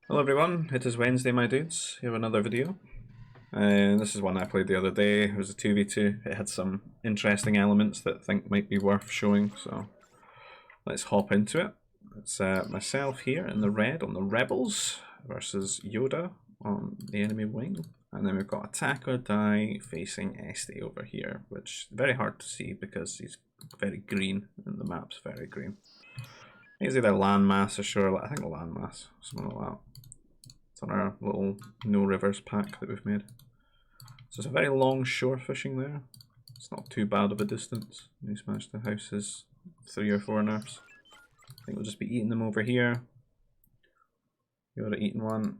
Hello everyone, it is Wednesday my dudes. We have another video. This is one I played the other day. It was a 2v2. It had some interesting elements that I think might be worth showing, so let's hop into it. It's myself here in the red on the Rebels versus Yoda on the enemy wing. And then we've got Attack or Die facing Este over here, which is very hard to see because he's very green and the map's very green. He's either landmass or sure, I think landmass, something like that. It's on our little no rivers pack that we've made. So it's a very long shore fishing there. It's not too bad of a distance. He's managed to house his 3 or 4 nerfs. I think we'll just be eating them over here. Yoda eating one.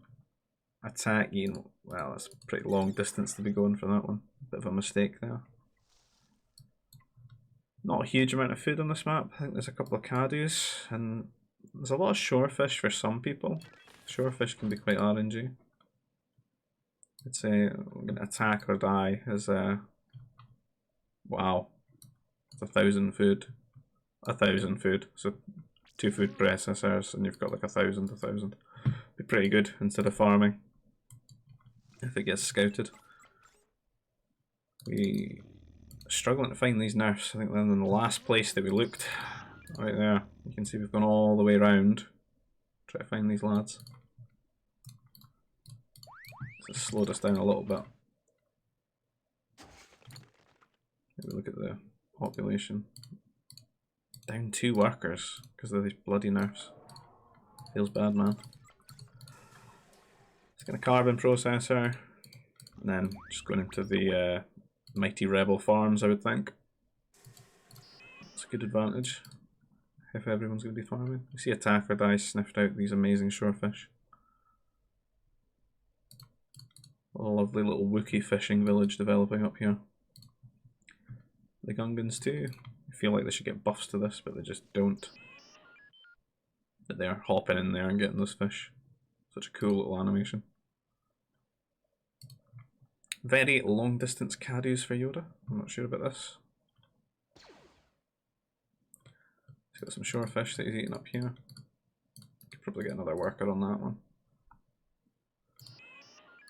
Attack eating, well, that's a pretty long distance to be going for that one. Bit of a mistake there. Not a huge amount of food on this map. I think there's a couple of caddies and there's a lot of shore fish for some people. Shore fish can be quite RNG. I'd say we're going to attack or die as a... Wow. It's 1,000 food. 1,000 food. So 2 food processors and you've got like 1,000. Be pretty good instead of farming. If it gets scouted. We are struggling to find these nerfs. I think then in the last place that we looked, right there, you can see we've gone all the way around. Try to find these lads. Just slowed us down a little bit. Maybe look at the population. Down 2 workers because of these bloody nerfs. Feels bad, man. Just gonna carbon processor, and then just going into the mighty rebel farms. I would think it's a good advantage if everyone's gonna be farming. You see Attack or Die sniffed out these amazing shorefish. A lovely little Wookiee fishing village developing up here. The Gungans too. I feel like they should get buffs to this, but they just don't. But they're hopping in there and getting those fish. Such a cool little animation. Very long distance caddies for Yoda. I'm not sure about this. He's got some shorefish that he's eating up here. Could probably get another worker on that one.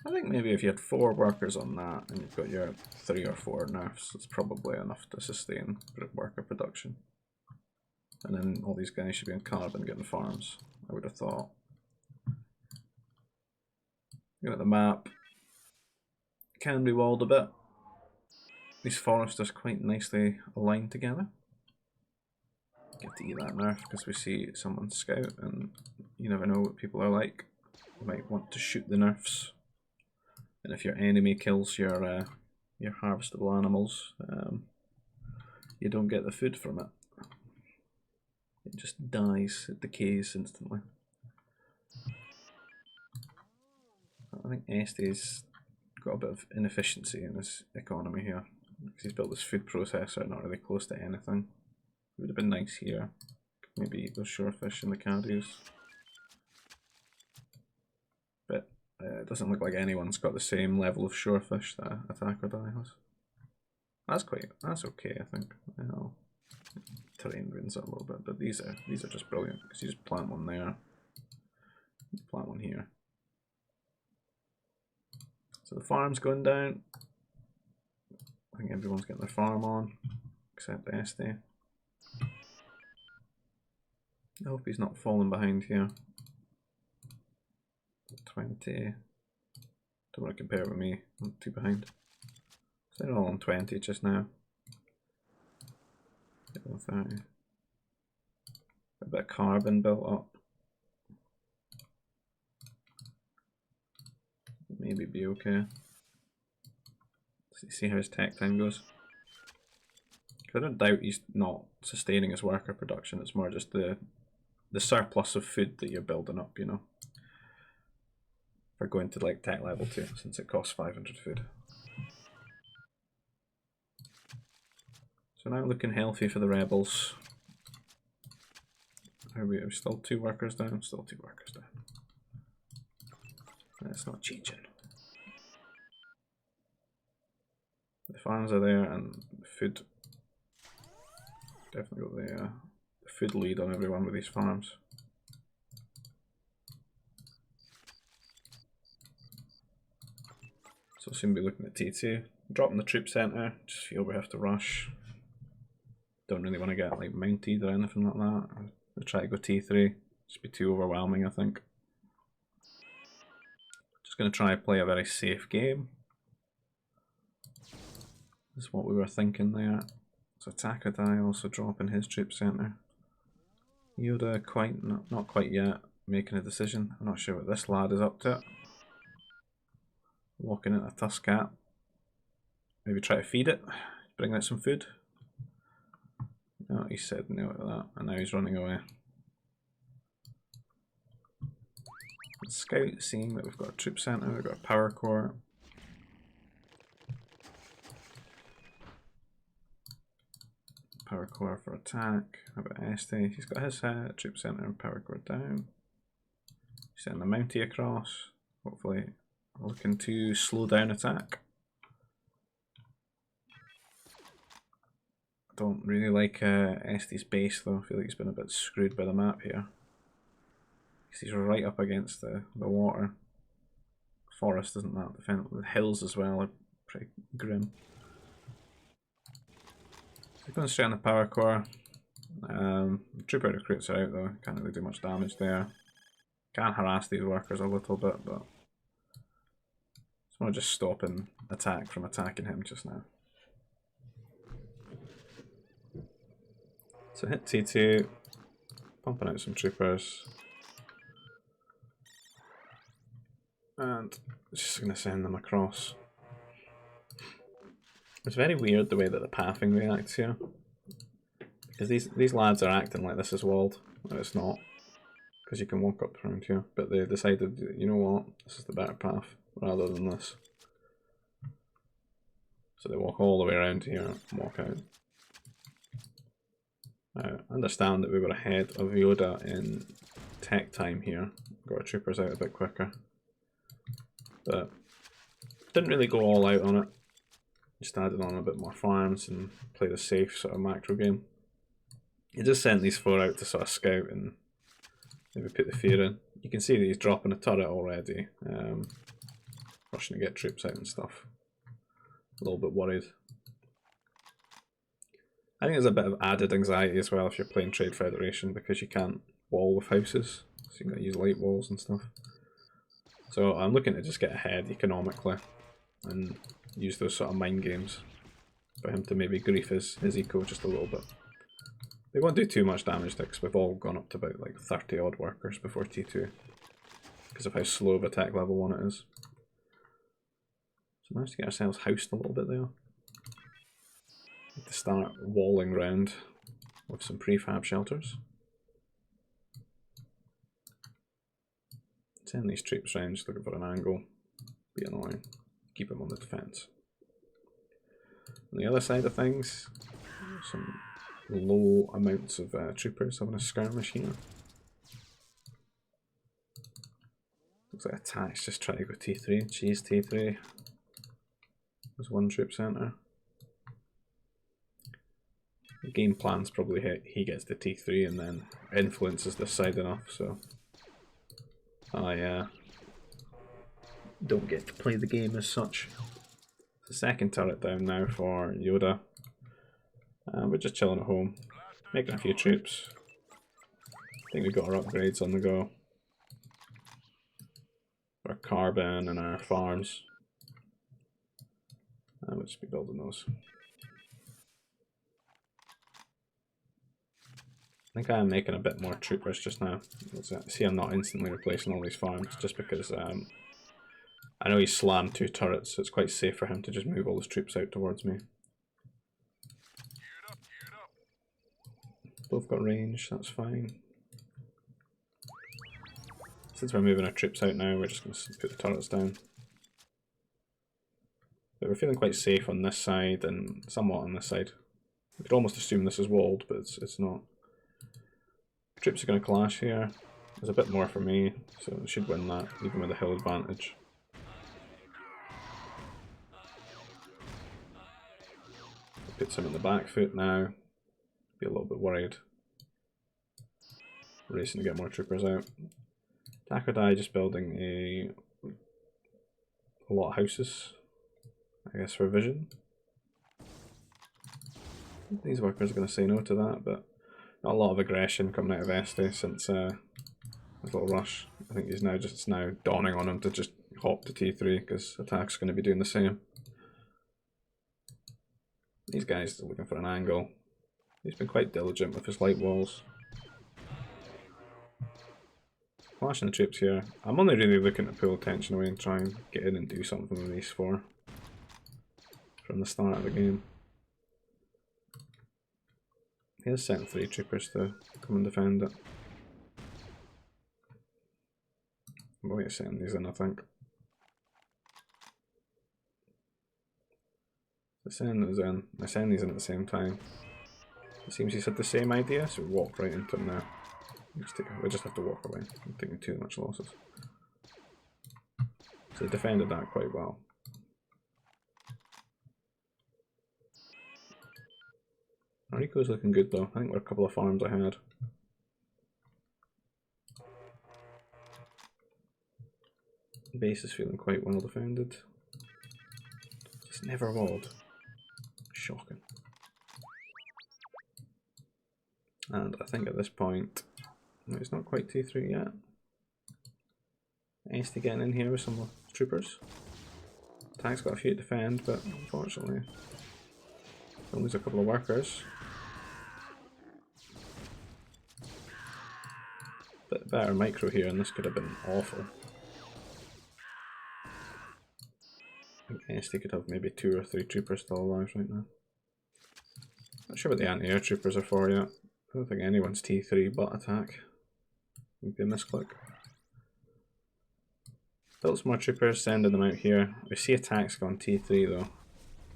I think maybe if you had 4 workers on that and you've got your 3 or 4 nerfs, it's probably enough to sustain worker production. And then all these guys should be in carbon getting farms, I would have thought. Looking at the map, can be walled a bit. These forests are quite nicely aligned together. Get to eat that nerf because we see someone scout and you never know what people are like. You might want to shoot the nerfs. And if your enemy kills your harvestable animals, you don't get the food from it. It just dies, it decays instantly. I think Este's got a bit of inefficiency in his economy here. Because he's built this food processor not really close to anything. It would have been nice here. Maybe eat those shorefish in the caddies. But it doesn't look like anyone's got the same level of shorefish that Attack or Die has. That's okay, I think. Terrain ruins it a little bit, but these are just brilliant because you just plant one there, plant one here. So the farm's going down. I think everyone's getting their farm on, except Este. I hope he's not falling behind here. 20. Don't want to compare it with me. I'm 2 behind. So they're all on 20 just now. 30. A bit of carbon built up. Maybe be okay. Let's see how his tech time goes. I don't doubt he's not sustaining his worker production. It's more just the surplus of food that you're building up, you know. For going to like tech level 2, since it costs 500 food. So now looking healthy for the rebels. Are we still 2 workers down? Still 2 workers down. That's not cheating. The farms are there and food. Definitely got the food lead on everyone with these farms. So soon be looking at T2. Dropping the troop centre, just feel we have to rush. Don't really want to get like mounted or anything like that. I'll try to go T3. Just be too overwhelming, I think. Just going to try and play a very safe game. Is what we were thinking there. So Takadai also dropping his troop centre. Yoda not quite yet making a decision. I'm not sure what this lad is up to. Walking at a Tuscat. Maybe try to feed it. Bring out some food. No, he said no to that, and now he's running away. Scout, seeing that we've got a troop centre, we've got a power core. Power core for attack. How about Este? He's got his troop centre and power core down. He's sending the Mountie across. Hopefully looking to slow down attack. I don't really like Este's base though. I feel like he's been a bit screwed by the map here. Because he's right up against the water. Forest isn't that defensive. The hills as well are pretty grim. So going straight on the power core. Trooper recruits are out though. Can't really do much damage there. Can harass these workers a little bit, but it's more just stopping attack from attacking him just now. So hit T2, pumping out some troopers. And just going to send them across. It's very weird the way that the pathing reacts here. Because these lads are acting like this is walled, and it's not. Because you can walk up around here, but they decided, you know what, this is the better path, rather than this. So they walk all the way around here and walk out. I understand that we were ahead of Yoda in tech time here. Got our troopers out a bit quicker. But didn't really go all out on it. Just added on a bit more farms and played a safe sort of macro game. He just sent these 4 out to sort of scout and maybe put the fear in. You can see that he's dropping a turret already. Rushing to get troops out and stuff. A little bit worried. I think there's a bit of added anxiety as well if you're playing Trade Federation because you can't wall with houses. So you've got to use light walls and stuff. So I'm looking to just get ahead economically and use those sort of mind games for him to maybe grief his eco just a little bit. They won't do too much damage because we've all gone up to about like 30 odd workers before T2 because of how slow of attack level 1 it is. So managed to get ourselves housed a little bit there. Need to start walling round with some prefab shelters. Send these troops round, just looking for an angle. Be annoying. Keep them on the defence. On the other side of things, some low amounts of troopers having a skirmish here. Looks like attacks just try to go T3. Cheese T3. There's one troop centre. The game plan's probably he gets to T3 and then influences this side enough, so I don't get to play the game as such. The second turret down now for Yoda. We're just chilling at home, making a few troops. I think we've got our upgrades on the go. Our carbon and our farms. We'll just be building those. I think I am making a bit more troopers just now. See, I'm not instantly replacing all these farms just because I know he's slammed 2 turrets, so it's quite safe for him to just move all his troops out towards me. Both got range, that's fine. Since we're moving our troops out now, we're just going to put the turrets down. But we're feeling quite safe on this side and somewhat on this side. We could almost assume this is walled, but it's not. Troops are going to clash here. There's a bit more for me, so I should win that, even with the hill advantage. Puts him in the back foot now. Be a little bit worried. Racing to get more troopers out. Takadai just building a lot of houses. I guess for vision. These workers are going to say no to that, but not a lot of aggression coming out of Este since his little rush. I think he's now dawning on him to just hop to T3 because attack's going to be doing the same. These guys are looking for an angle. He's been quite diligent with his light walls. Flashing the troops here. I'm only really looking to pull attention away and try and get in and do something with these four from the start of the game. He has sent 3 troopers to come and defend it. I'm going to send these in, I think. I send those in. I send these in at the same time. It seems he's had the same idea, so we walk right into him now. We just have to walk away. I'm taking too much losses. So he defended that quite well. Rico's looking good though. I think we're a couple of farms ahead. Base is feeling quite well defended. It's never walled. Shocking. And I think at this point, no, it's not quite T3 yet. Este getting in here with some troopers. Tank's got a few to defend, but unfortunately, they'll lose a couple of workers. Bit better micro here, and this could have been awful. I think Este could have maybe 2 or 3 troopers still alive right now. Not sure what the anti-air troopers are for yet. I don't think anyone's T3 but attack. Would be a misclick. Built some more troopers, sending them out here. We see attacks gone T3 though,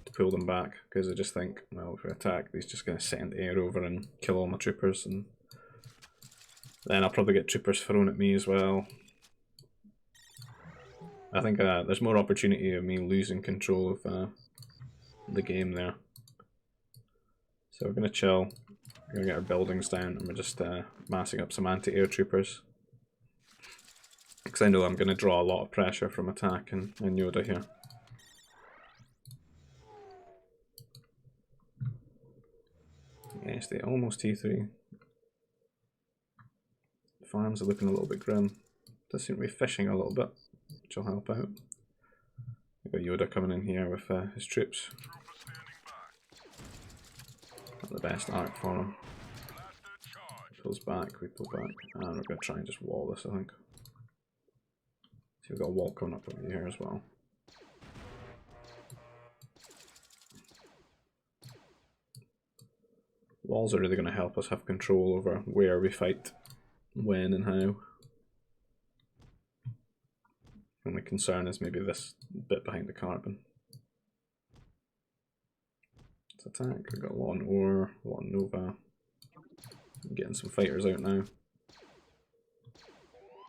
to pull them back, because I just think, well, if we attack, he's just going to send air over and kill all my troopers, and then I'll probably get troopers thrown at me as well. I think there's more opportunity of me losing control of the game there. So we're going to chill. We're going to get our buildings down, and we're just massing up some anti-air troopers. Because I know I'm going to draw a lot of pressure from attack and Yoda here. Yes, they almost T3. The farms are looking a little bit grim. Does seem to be fishing a little bit, which will help out. We've got Yoda coming in here with his troops. Not the best arc for him. He pulls back, we pull back, and we're going to try and just wall this, I think. See, we've got a wall coming up over here as well. Walls are really going to help us have control over where we fight, when and how. Only concern is maybe this bit behind the carbon. Let's attack. We've got a lot on ore, a lot on Nova. I'm getting some fighters out now.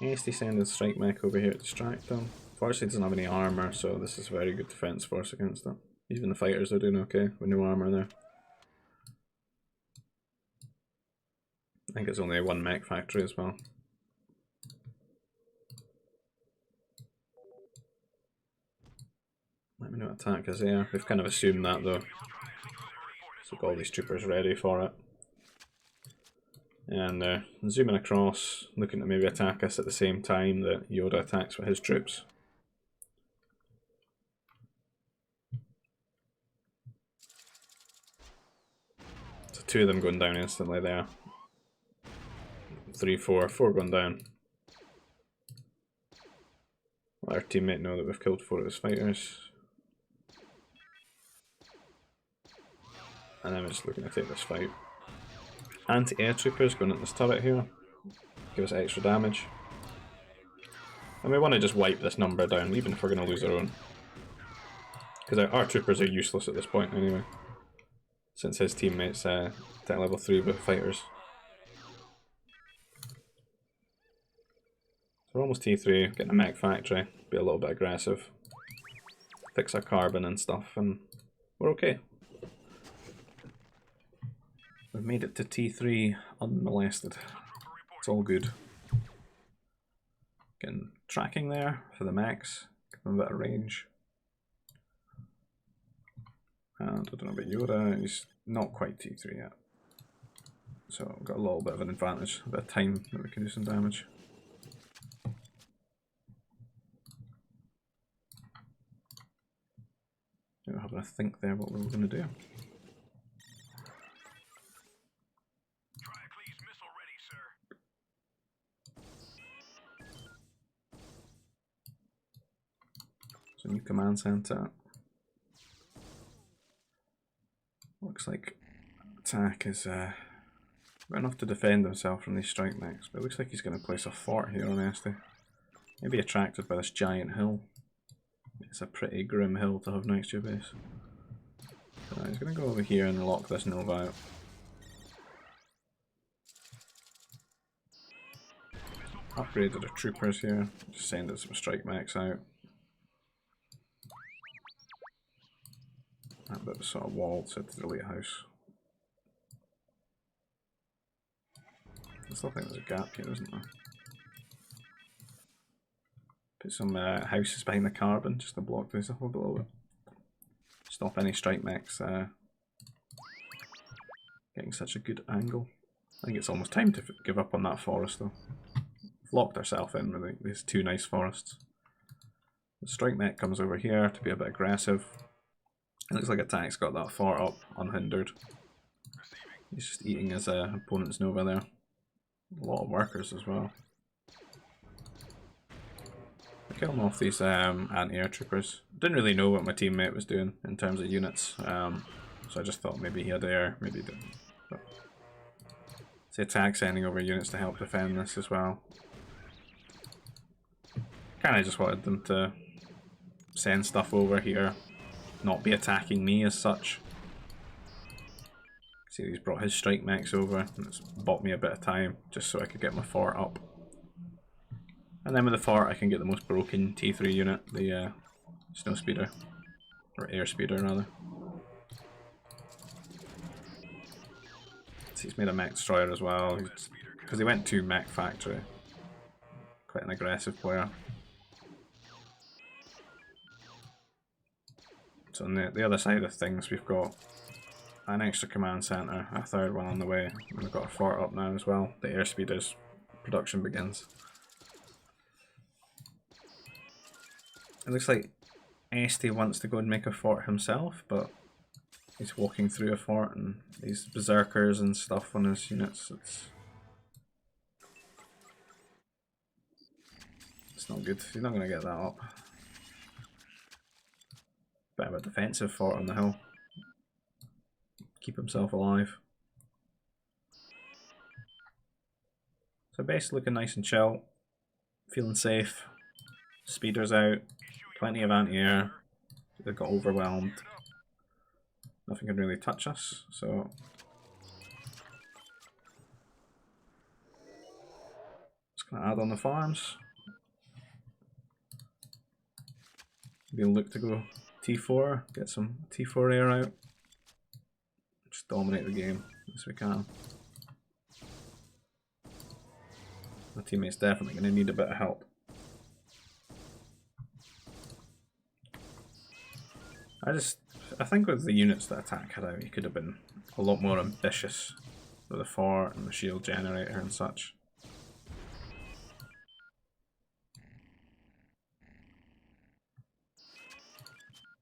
Hasty sending strike mech over here to distract them. Fortunately, doesn't have any armor, so this is a very good defense for us against it. Even the fighters are doing okay with no armor there. I think it's only a 1 mech factory as well. Let me know what attack is there. We've kind of assumed that though. So we've got all these troopers ready for it. And zooming across, looking to maybe attack us at the same time that Yoda attacks with his troops. So 2 of them going down instantly there. 3, 4 going down. Let our teammate know that we've killed 4 of his fighters. And then we're just looking to take this fight. Anti-air troopers going at this turret here. Give us extra damage. And we want to just wipe this number down, even if we're going to lose our own. Because our troopers are useless at this point anyway. Since his teammates at level 3 with fighters. So we're almost T3, getting a mech factory, be a little bit aggressive. Fix our carbon and stuff, and we're okay. We've made it to T3 unmolested. It's all good. Getting tracking there for the mechs, give them a bit of range. And I don't know about Yoda, he's not quite T3 yet. So we've got a little bit of an advantage, a bit of time that we can do some damage. We were having a think there what we were going to do. So new command center. Looks like attack is got enough to defend himself from these strike mechs, but it looks like he's going to place a fort here on Este. Maybe attracted by this giant hill. It's a pretty grim hill to have next to your base. He's going to go over here and lock this Nova out. Upgraded the troopers here, just sending some strike mechs out. That bit of sort of wall set to the lighthouse. I still think there's a gap here, isn't there? Put some houses behind the carbon just to block this up a little bit. Stop any strike mechs getting such a good angle. I think it's almost time to give up on that forest though. We've locked ourselves in with these two nice forests. The strike mech comes over here to be a bit aggressive. It looks like attack's got that fort up unhindered. He's just eating his opponent's Nova there. A lot of workers as well. I killed off these anti-air troopers. Didn't really know what my teammate was doing in terms of units, so I just thought maybe he had air, maybe he didn't. But the attack sending over units to help defend this as well. Kinda just wanted them to send stuff over here, not be attacking me as such. See, he's brought his strike mechs over, and it's bought me a bit of time just so I could get my fort up. And then with the fort I can get the most broken T3 unit, the Snowspeeder, or Airspeeder rather. So he's made a mech destroyer as well, because he went to mech factory. Quite an aggressive player. So on the other side of things we've got an extra command center, a third one on the way, and we've got a fort up now as well. The Airspeeder's production begins. It looks like Este wants to go and make a fort himself, but he's walking through a fort and these berserkers and stuff on his units. It's not good. He's not going to get that up. Bit of a defensive fort on the hill. Keep himself alive. So base looking nice and chill. Feeling safe. Speeders out. Plenty of anti-air. They got overwhelmed. Nothing can really touch us, so just gonna add on the farms. Maybe look to go T4, get some T4 air out. Just dominate the game as we can. My teammate's definitely gonna need a bit of help. I think with the units that attack had out, he could have been a lot more ambitious with the fort and the shield generator and such.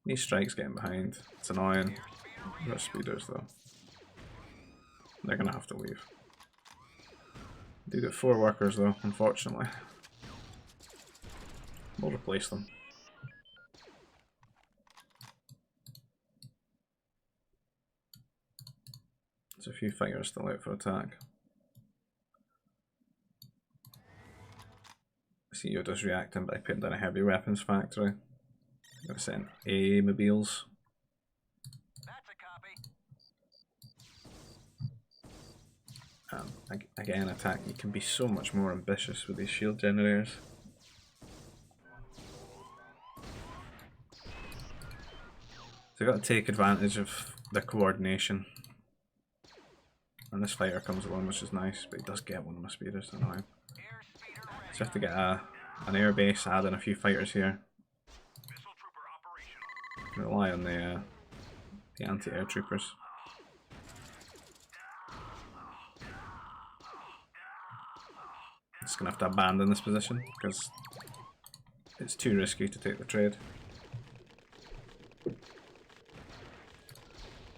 These strikes getting behind, it's annoying. We've got speeders though. They're gonna have to leave. Do get 4 workers though, unfortunately. We'll replace them. There's a few fighters still out for attack. I see Yoda's reacting by putting down a heavy weapons factory. I'm going to send A-mobiles. Again, attack, you can be so much more ambitious with these shield generators. So you've got to take advantage of the coordination. And this fighter comes along, which is nice, but he does get one of my speeders, annoying. So you have to get an air base, add in a few fighters here. Rely on the the anti-air troopers. Just gonna have to abandon this position because it's too risky to take the trade.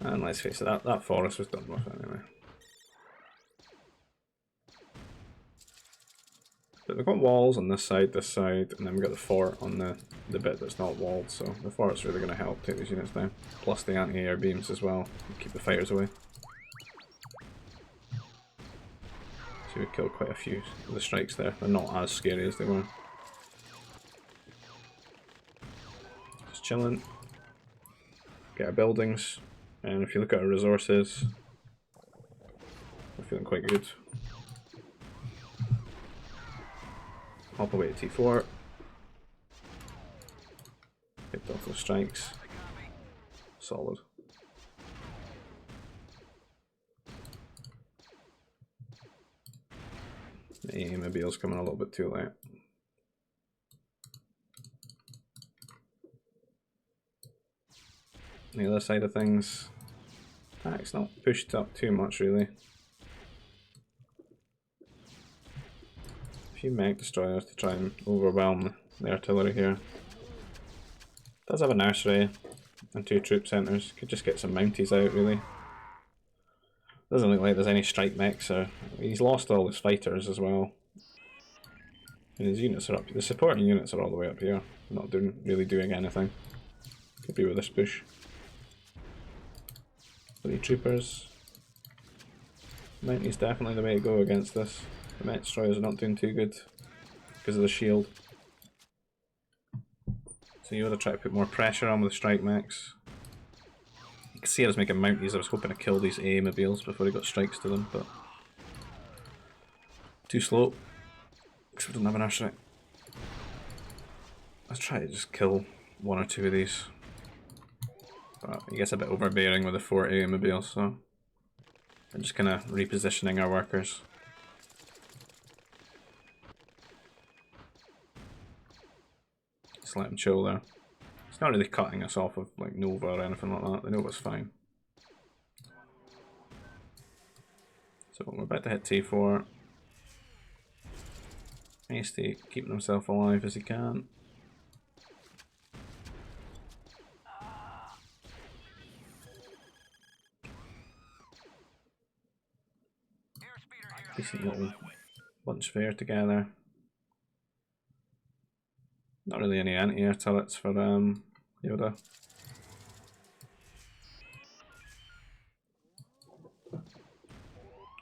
And let's face it, that forest was done with anyway. But we've got walls on this side, and then we've got the fort on the bit that's not walled, so the fort's really going to help take these units down. Plus the anti-air beams as well, keep the fighters away. So we killed quite a few of the strikes there, they're not as scary as they were. Just chilling. Get our buildings, and if you look at our resources, we're feeling quite good. Hop away to T4. Picked off those strikes. Solid. The mobile's coming a little bit too late. The other side of things, attack's not pushed up too much really. A few mech destroyers to try and overwhelm the artillery here. Does have a nursery and 2 troop centres. Could just get some mounties out really. Doesn't look like there's any strike mechs, or he's lost all his fighters as well. And his units are up. The supporting units are all the way up here, not really doing anything. Could be with this push. 3 troopers. Mounties definitely the way to go against this. The mech destroyers are not doing too good because of the shield. So you ought to try to put more pressure on with the strike mechs. You can see I was making mounties. I was hoping to kill these AA mobiles before he got strikes to them, but too slow because we don't have an nursery. Let's try to just kill 1 or 2 of these. But he gets a bit overbearing with the 4 AA mobiles, so I'm just kind of repositioning our workers. Just let him chill there. It's not really cutting us off of like Nova or anything like that. They know it's fine. So we're about to hit T4. Hasty, keeping himself alive as he can. Decent little bunch of air together. Not really any anti-air turrets for Yoda. I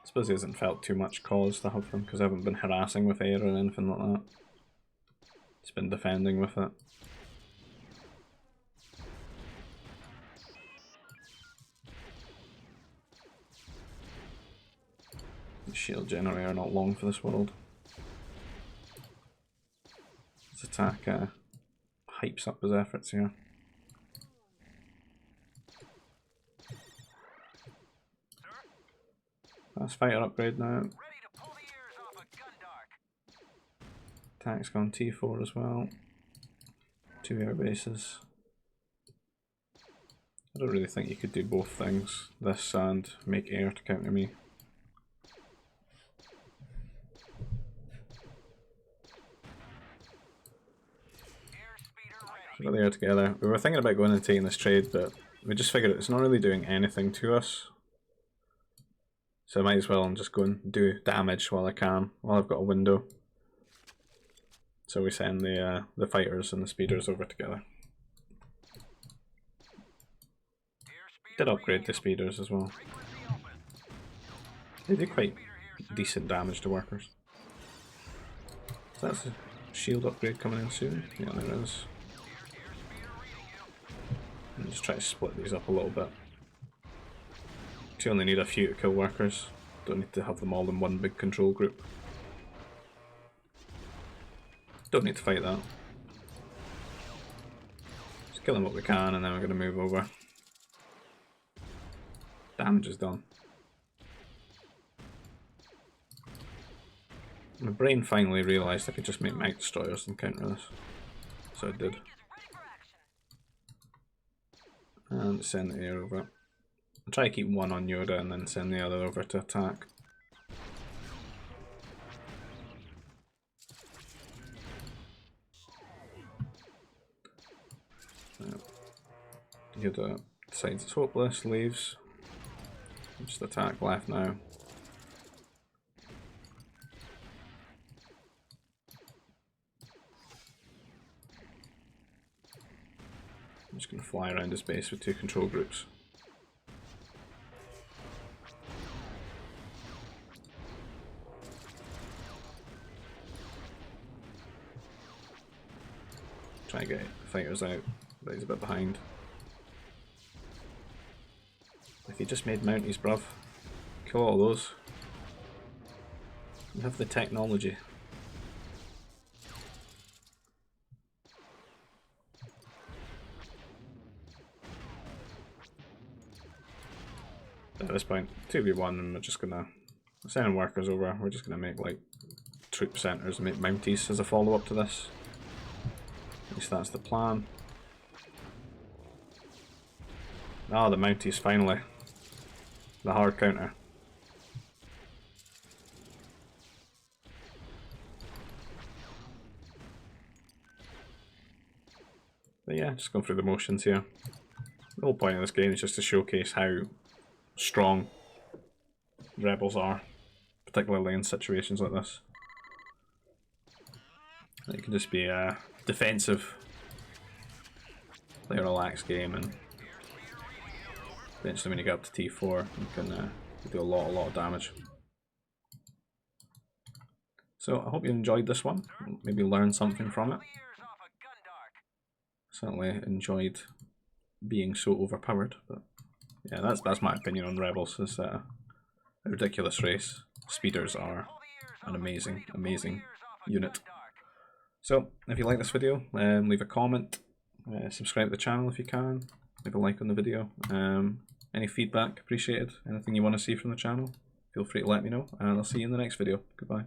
suppose he hasn't felt too much cause to have them because I haven't been harassing with air or anything like that. It's been defending with it. The shield generator not long for this world. This attack hypes up his efforts here. That's fighter upgrade now. Attack's gone T4 as well. 2 air bases. I don't really think you could do both things, this and make air to counter me. Got the air together. We were thinking about going and taking this trade, but we just figured it's not really doing anything to us. So I might as well just go and do damage while I can, while I've got a window. So we send the fighters and the speeders over together. Did upgrade the speeders as well. They do quite decent damage to workers. So that's a shield upgrade coming in soon. Yeah, there is. And just try to split these up a little bit. You only need a few to kill workers. Don't need to have them all in one big control group. Don't need to fight that. Just kill them what we can and then we're going to move over. Damage is done. My brain finally realised I could just make mech destroyers and counter this. So I did. And send the air over. I'll try to keep one on Yoda and then send the other over to attack. Yoda decides it's hopeless, leaves. Just attack left now. I'm just going to fly around his base with 2 control groups. Try and get fighters out, but he's a bit behind. If he just made mounties, bruv. Kill all those. You have the technology. At this point, 2v1, and we're just gonna send workers over. We're just gonna make like troop centers and make mounties as a follow up to this. At least that's the plan. Ah, the mounties finally. The hard counter. But yeah, just going through the motions here. The whole point of this game is just to showcase how strong rebels are, particularly in situations like this. It can just be a defensive, play a relaxed game, and eventually when you get up to T4 you can do a lot of damage. So I hope you enjoyed this one, maybe learn something from it. Certainly enjoyed being so overpowered, but yeah, that's my opinion on Rebels. It's a ridiculous race. Speeders are an amazing unit. So if you like this video, leave a comment, subscribe to the channel if you can, leave a like on the video. Any feedback appreciated, anything you want to see from the channel, feel free to let me know, and I'll see you in the next video. Goodbye.